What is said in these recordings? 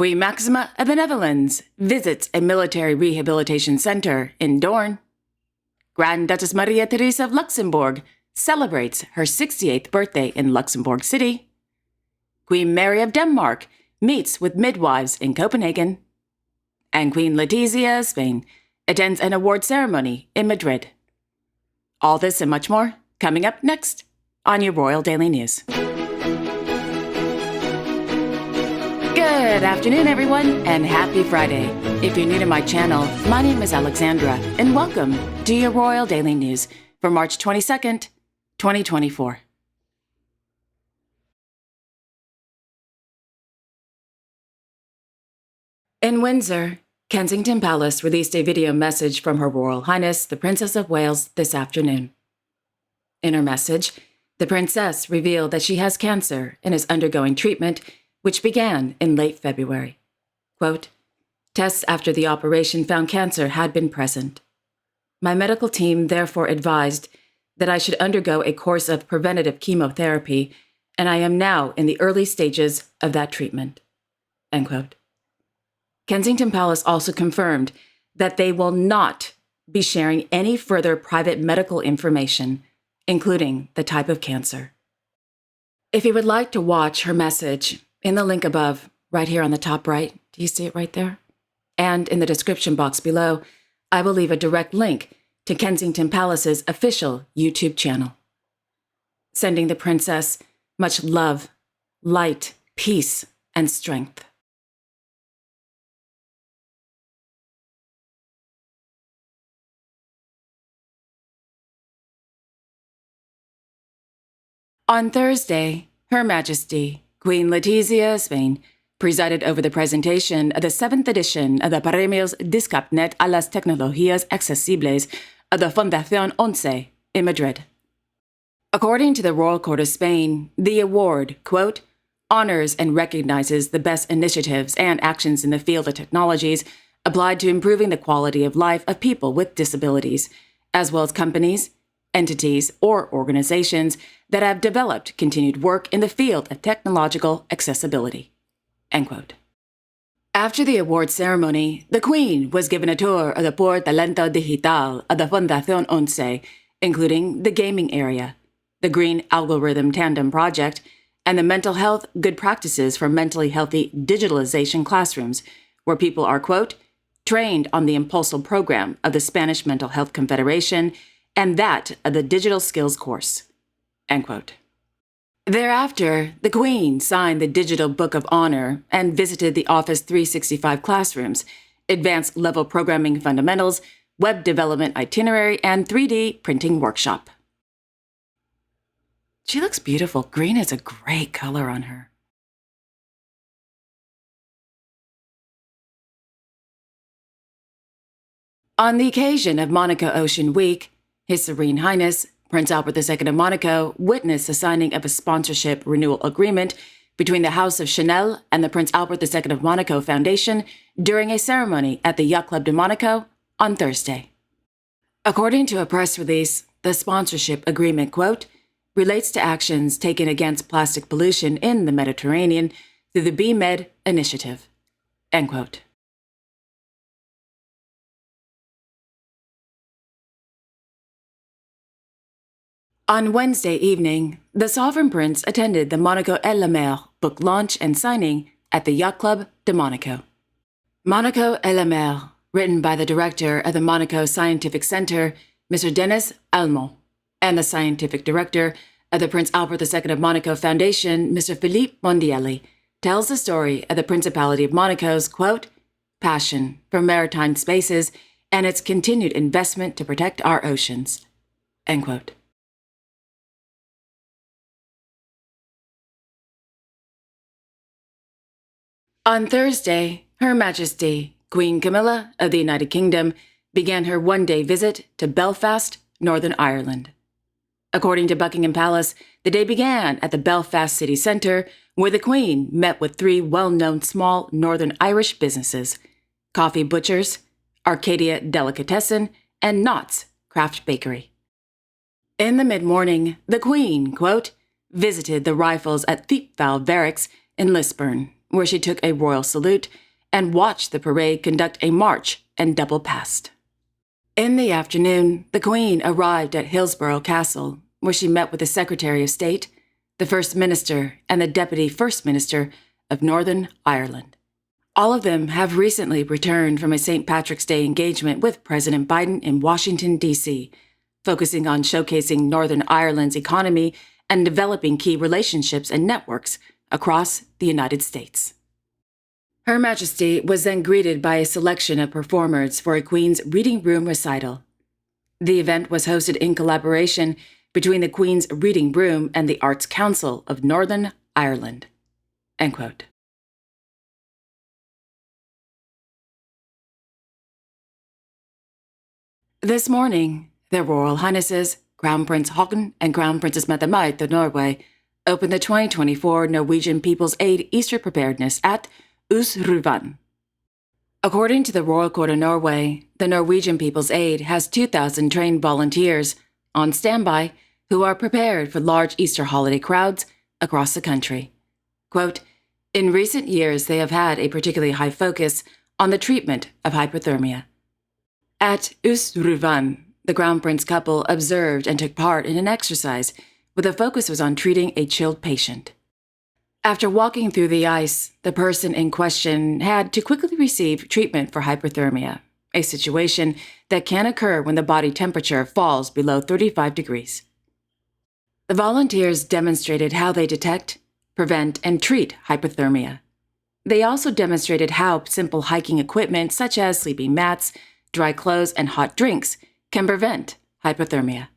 Queen Maxima of the Netherlands visits a military rehabilitation center in Doorn. Grand Duchess Maria Theresa of Luxembourg celebrates her 68th birthday in Luxembourg City. Queen Mary of Denmark meets with midwives in Copenhagen. And Queen Letizia of Spain attends an award ceremony in Madrid. All this and much more coming up next on your Royal Daily News. Good afternoon, everyone, and happy Friday. If you're new to my channel, my name is Alexandra, and welcome to your Royal Daily News for March 22nd, 2024. In Windsor, Kensington Palace released a video message from Her Royal Highness, the Princess of Wales, this afternoon. In her message, the Princess revealed that she has cancer and is undergoing treatment, which began in late February. Quote, "Tests after the operation found cancer had been present. My medical team therefore advised that I should undergo a course of preventative chemotherapy, and I am now in the early stages of that treatment." End quote. Kensington Palace also confirmed that they will not be sharing any further private medical information, including the type of cancer. If you would like to watch her message, in the link above, right here on the top right, do you see it right there? And in the description box below, I will leave a direct link to Kensington Palace's official YouTube channel. Sending the Princess much love, light, peace, and strength. On Thursday, Her Majesty, Queen Letizia of Spain, presided over the presentation of the 7th edition of the Premios Discapnet a las Tecnologías Accesibles of the Fundación Once in Madrid. According to the Royal Court of Spain, the award, quote, honors and recognizes the best initiatives and actions in the field of technologies applied to improving the quality of life of people with disabilities, as well as companies, entities, or organizations that have developed continued work in the field of technological accessibility. End quote. After the award ceremony, the Queen was given a tour of the Por Talento Digital of the Fundación Once, including the gaming area, the Green Algorithm Tandem Project, and the Mental Health Good Practices for Mentally Healthy Digitalization Classrooms, where people are, quote, trained on the Impulso program of the Spanish Mental Health Confederation and that of the Digital Skills course. End quote. Thereafter, the Queen signed the Digital Book of Honor and visited the Office 365 classrooms, Advanced Level Programming Fundamentals, Web Development Itinerary, and 3D Printing Workshop. She looks beautiful. Green is a great color on her. On the occasion of Monaco Ocean Week, His Serene Highness, Prince Albert II of Monaco, witnessed the signing of a sponsorship renewal agreement between the House of Chanel and the Prince Albert II of Monaco Foundation during a ceremony at the Yacht Club de Monaco on Thursday. According to a press release, the sponsorship agreement, quote, relates to actions taken against plastic pollution in the Mediterranean through the BMed initiative. End quote. On Wednesday evening, the Sovereign Prince attended the Monaco LML book launch and signing at the Yacht Club de Monaco. Monaco LML, written by the director of the Monaco Scientific Center, Mr. Denis Almond, and the scientific director of the Prince Albert II of Monaco Foundation, Mr. Philippe Mondielli, tells the story of the Principality of Monaco's, quote, passion for maritime spaces and its continued investment to protect our oceans, end quote. On Thursday, Her Majesty, Queen Camilla of the United Kingdom, began her one-day visit to Belfast, Northern Ireland. According to Buckingham Palace, the day began at the Belfast city centre, where the Queen met with 3 well-known small Northern Irish businesses, Coffee Butchers, Arcadia Delicatessen, and Knott's Craft Bakery. In the mid-morning, the Queen, quote, visited the rifles at Thiepval Barracks in Lisburn, where she took a royal salute and watched the parade conduct a march and double past. In the afternoon, the Queen arrived at Hillsborough Castle, where she met with the Secretary of State, the First Minister, and the Deputy First Minister of Northern Ireland. All of them have recently returned from a St. Patrick's Day engagement with President Biden in Washington, D.C., focusing on showcasing Northern Ireland's economy and developing key relationships and networks across the United States. Her Majesty was then greeted by a selection of performers for a Queen's Reading Room recital. The event was hosted in collaboration between the Queen's Reading Room and the Arts Council of Northern Ireland. End quote. This morning, Their Royal Highnesses, Crown Prince Haakon and Crown Princess Mette of Norway, opened the 2024 Norwegian People's Aid Easter Preparedness at Usruvan. According to the Royal Court of Norway, the Norwegian People's Aid has 2,000 trained volunteers on standby who are prepared for large Easter holiday crowds across the country. Quote, in recent years, they have had a particularly high focus on the treatment of hypothermia. At Usruvan, the Crown Prince couple observed and took part in an exercise where the focus was on treating a chilled patient. After walking through the ice, the person in question had to quickly receive treatment for hypothermia, a situation that can occur when the body temperature falls below 35 degrees. The volunteers demonstrated how they detect, prevent, and treat hypothermia. They also demonstrated how simple hiking equipment such as sleeping mats, dry clothes, and hot drinks can prevent hypothermia.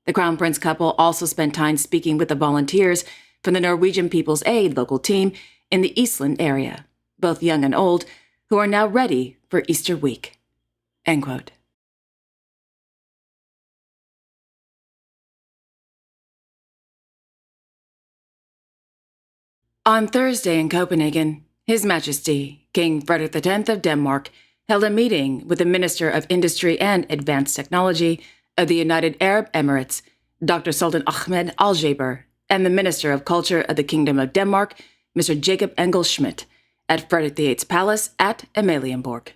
The Crown Prince couple also spent time speaking with the volunteers from the Norwegian People's Aid local team in the Eastland area, both young and old, who are now ready for Easter week. End quote. On Thursday in Copenhagen, His Majesty, King Frederick X of Denmark, held a meeting with the Minister of Industry and Advanced Technology of the United Arab Emirates, Dr. Sultan Ahmed Al-Jaber, and the Minister of Culture of the Kingdom of Denmark, Mr. Jacob Engel Schmidt, at Frederick VIII's Palace at Amalienborg.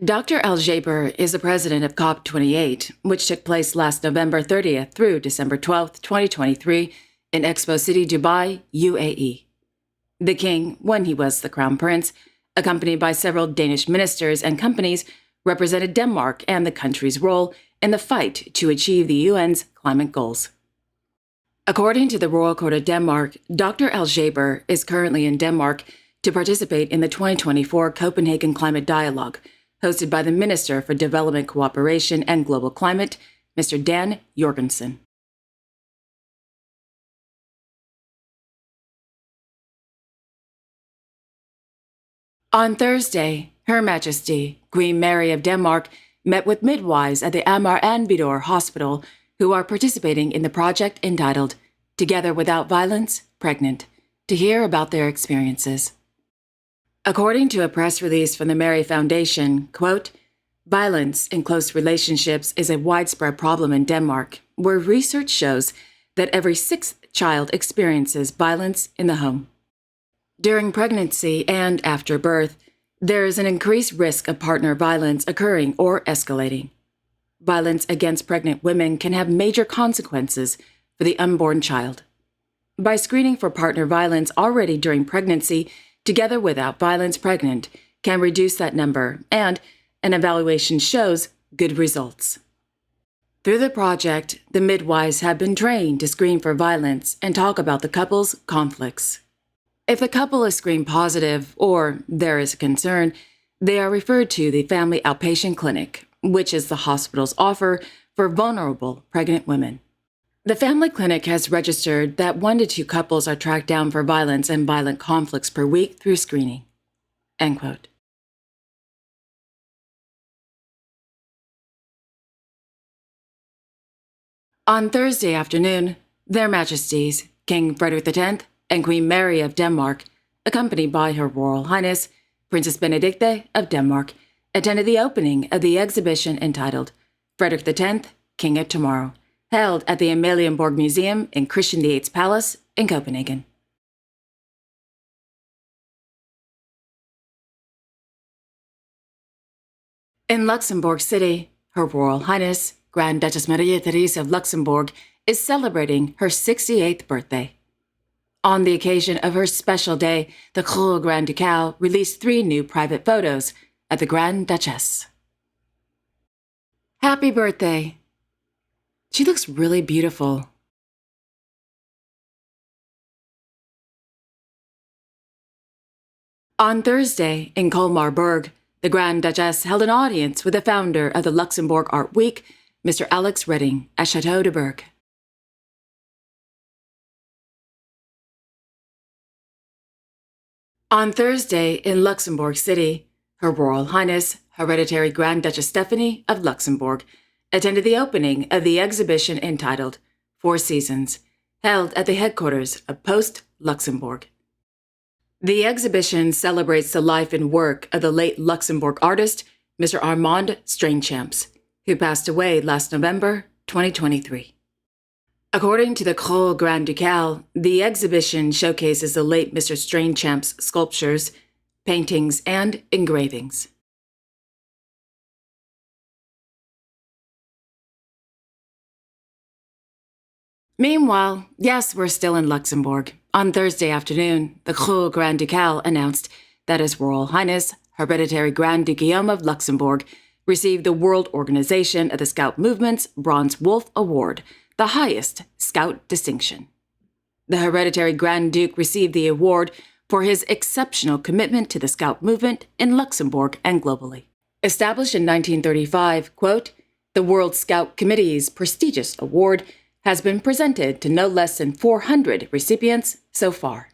Dr. Al-Jaber is the president of COP28, which took place last November 30th through December 12th, 2023, in Expo City, Dubai, UAE. The king, when he was the Crown Prince, accompanied by several Danish ministers and companies, represented Denmark and the country's role in the fight to achieve the UN's climate goals. According to the Royal Court of Denmark, Dr. Al-Jaber is currently in Denmark to participate in the 2024 Copenhagen Climate Dialogue, hosted by the Minister for Development Cooperation and Global Climate, Mr. Dan Jorgensen. On Thursday, Her Majesty, Queen Mary of Denmark, met with midwives at the Amager and Vidor Hospital who are participating in the project entitled Together Without Violence, Pregnant, to hear about their experiences. According to a press release from the Mary Foundation, quote, violence in close relationships is a widespread problem in Denmark, where research shows that every sixth child experiences violence in the home. During pregnancy and after birth, there is an increased risk of partner violence occurring or escalating. Violence against pregnant women can have major consequences for the unborn child. By screening for partner violence already during pregnancy, Together Without Violence Pregnant can reduce that number, and an evaluation shows good results. Through the project, the midwives have been trained to screen for violence and talk about the couple's conflicts. If the couple is screened positive or there is a concern, they are referred to the Family Outpatient Clinic, which is the hospital's offer for vulnerable pregnant women. The Family Clinic has registered that 1 to 2 couples are tracked down for violence and violent conflicts per week through screening. End quote. On Thursday afternoon, Their Majesties, King Frederick X and Queen Mary of Denmark, accompanied by Her Royal Highness, Princess Benedicte of Denmark, attended the opening of the exhibition entitled Frederick X, King of Tomorrow, held at the Amalienborg Museum in Christian VIII's Palace in Copenhagen. In Luxembourg City, Her Royal Highness, Grand Duchess Maria Therese of Luxembourg, is celebrating her 68th birthday. On the occasion of her special day, the Cour Grand Ducal released 3 new private photos of the Grand Duchess. Happy birthday! She looks really beautiful. On Thursday, in Colmar-Berg, the Grand Duchess held an audience with the founder of the Luxembourg Art Week, Mr. Alex Redding, at Chateau de Berg. On Thursday, in Luxembourg City, Her Royal Highness, Hereditary Grand Duchess Stephanie of Luxembourg, attended the opening of the exhibition entitled 4 Seasons, held at the headquarters of Post Luxembourg. The exhibition celebrates the life and work of the late Luxembourg artist, Mr. Armand Strainchamps, who passed away last November 2023. According to the Cour Grand Ducal, the exhibition showcases the late Mr. Strainchamps' sculptures, paintings, and engravings. Meanwhile, yes, we're still in Luxembourg. On Thursday afternoon, the Cour Grand Ducal announced that His Royal Highness, Hereditary Grand Duke Guillaume of Luxembourg, received the World Organization of the Scout Movement's Bronze Wolf Award, the highest Scout distinction. The Hereditary Grand Duke received the award for his exceptional commitment to the Scout movement in Luxembourg and globally. Established in 1935, quote, the World Scout Committee's prestigious award has been presented to no less than 400 recipients so far.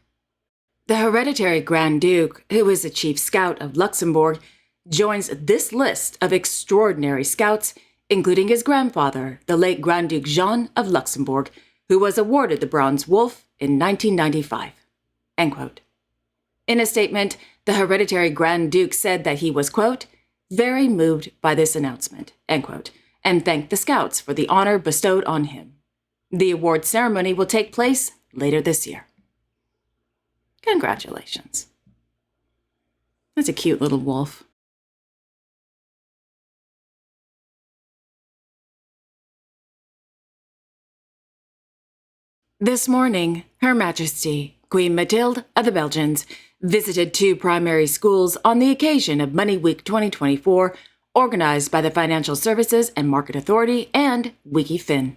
The Hereditary Grand Duke, who is the Chief Scout of Luxembourg, joins this list of extraordinary scouts, including his grandfather, the late Grand Duke Jean of Luxembourg, who was awarded the Bronze Wolf in 1995. End quote. In a statement, the Hereditary Grand Duke said that he was, quote, very moved by this announcement, end quote, and thanked the scouts for the honor bestowed on him. The award ceremony will take place later this year. Congratulations. That's a cute little wolf. This morning, Her Majesty, Queen Mathilde of the Belgians, visited 2 primary schools on the occasion of Money Week 2024, organized by the Financial Services and Market Authority and WikiFin.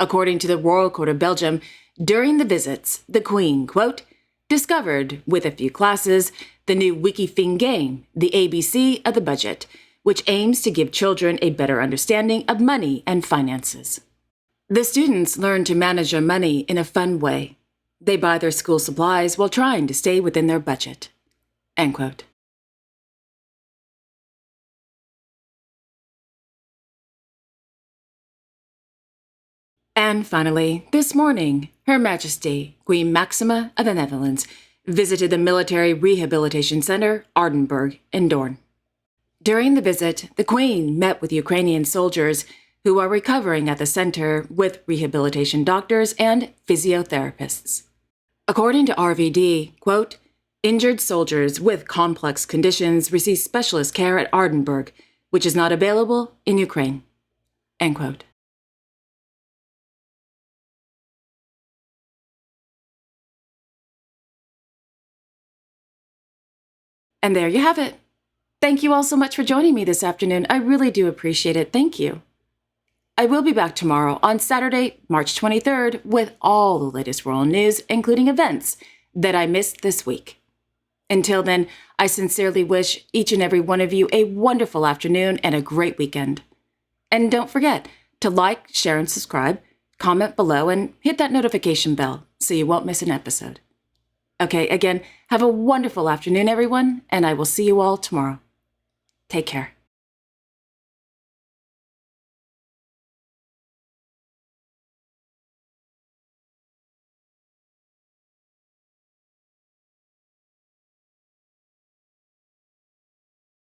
According to the Royal Court of Belgium, during the visits, the Queen, quote, discovered, with a few classes, the new WikiFin game, the ABC of the budget, which aims to give children a better understanding of money and finances. The students learn to manage their money in a fun way. They buy their school supplies while trying to stay within their budget. End quote. And finally, this morning, Her Majesty, Queen Maxima of the Netherlands, visited the Military Rehabilitation Center, Aardenburg, in Doorn. During the visit, the Queen met with Ukrainian soldiers who are recovering at the center with rehabilitation doctors and physiotherapists. According to RVD, quote, injured soldiers with complex conditions receive specialist care at Aardenburg, which is not available in Ukraine. End quote. And there you have it. Thank you all so much for joining me this afternoon. I really do appreciate it. Thank you. I will be back tomorrow on Saturday, March 23rd, with all the latest royal news, including events that I missed this week. Until then, I sincerely wish each and every one of you a wonderful afternoon and a great weekend. And don't forget to like, share, and subscribe, comment below, and hit that notification bell so you won't miss an episode. Okay, again, have a wonderful afternoon, everyone, and I will see you all tomorrow. Take care.